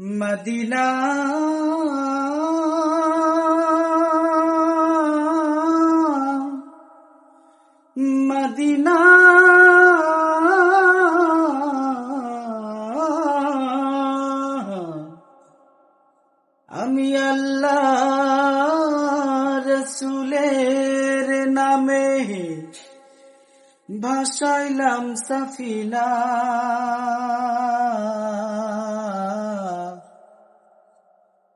Medina Medina আমি আল্লাহ রসুলের নামে ভাসাইলাম সাফিনা,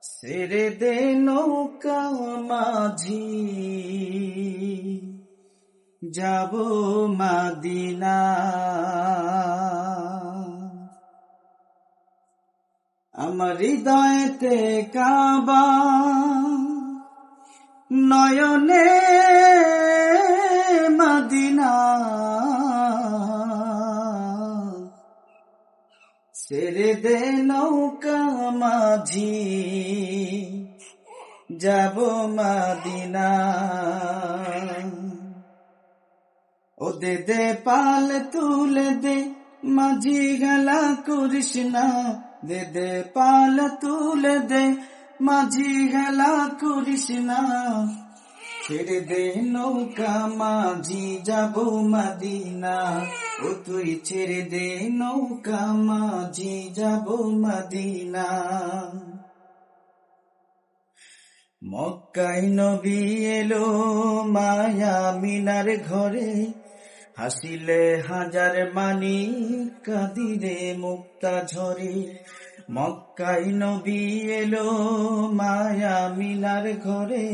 ছেড়ে দে নৌকা মাঝি যাব মদিনা। আমার হৃদয়েতে কাবা, নয়নে মদিনা, ছেড়ে দে নৌকা মাঝি যাব মদিনা। ও দে দে পাল তুলে দে মাঝি গলা করিস না, দে দে পাল তুলে দে মাঝি গলা করিস না, ছেড়ে দে নৌকা মাঝি যাব মদিনা। ও তুই ছেড়ে দে নৌকা মাঝি যাব মদিনা। মক্কায় নবী এলো মায়া মিনার ঘরে, হাসিলে হাজার মানি কাঁদিলে মুক্তা ঝরে। মক্কায় নবী এলো মায়া মিনার ঘরে,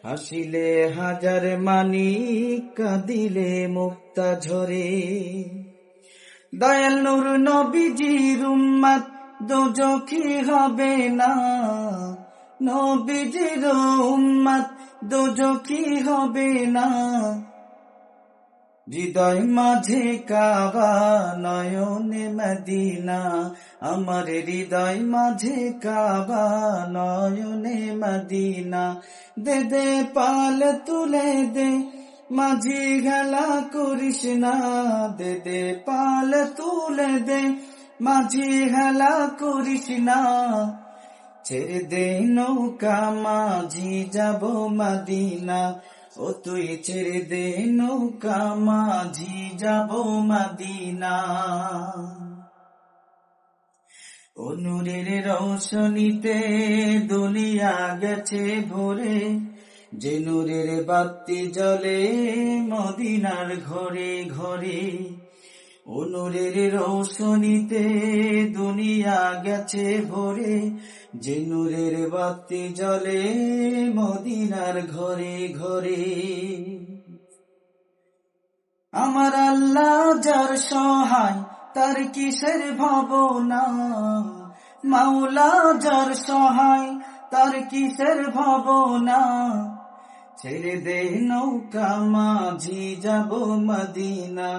হাসিলে হাজার মানি কাঁদিলে মুক্তা ঝরে। দয়াল নূর নবীজির উম্মত দোজখী হবে না, নবীজির উম্মত দোজখী হবে না। হৃদয় মাঝে কাবা, নয়নে মদিনা, আমার হৃদয় মাঝে কাবা, নয়নে মদিনা। দে দে পাল তুলে দে মাঝি গলা করিস না, দে দে পাল তুলে দে মাঝি গলা করিস না, ছেড়ে দে নৌকা মাঝি যাব মদিনা। ও তুই ছেড়ে দে নৌকা মাঝি যাব মদিনা। ও নূরের রৌশনীতে দুনিয়া গেছে ভরে, যে নূরের বাতি জ্বলে মদিনার ঘরে ঘরে। ও নূরের রৌশনীতে দুনিয়া গেছে ভরে, যে নূরের বাতি জ্বলে মদিনার ঘরে ঘরে। আমার আল্লাহ যার সহায় তার কিসের ভাবনা, মাওলা যার সহায় তার কিসের ভাবনা। ছেড়ে দে নৌকা মাঝি যাব মদিনা,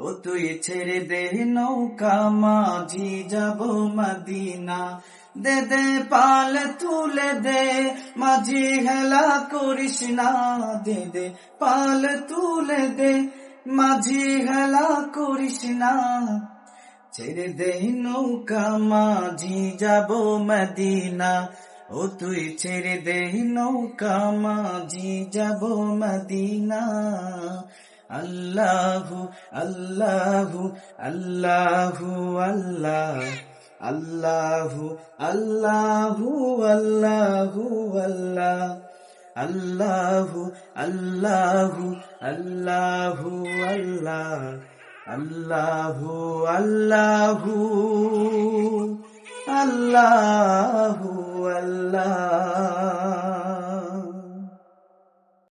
ও তুই ছেড়ে দে নৌকা মাঝি যাব মদিনা। দে দে পাল তুলে দে মাঝি হেলা করিস না, দে দে পাল তুলে দে মাঝি হেলা করিস না, ছেড়ে দে নৌকা মাঝি যাব মদিনা। ও তুই ছেড়ে দে নৌকা মাঝি যাব মদিনা। আল্লাহু আল্লাহু আল্লাহু আল্লাহ, আল্লাহু আল্লাহু আল্লাহু আল্লাহ, আল্লাহু আল্লাহু আল্লাহু আল্লাহ, আল্লাহু আল্লাহু আল্লাহু আল্লাহ।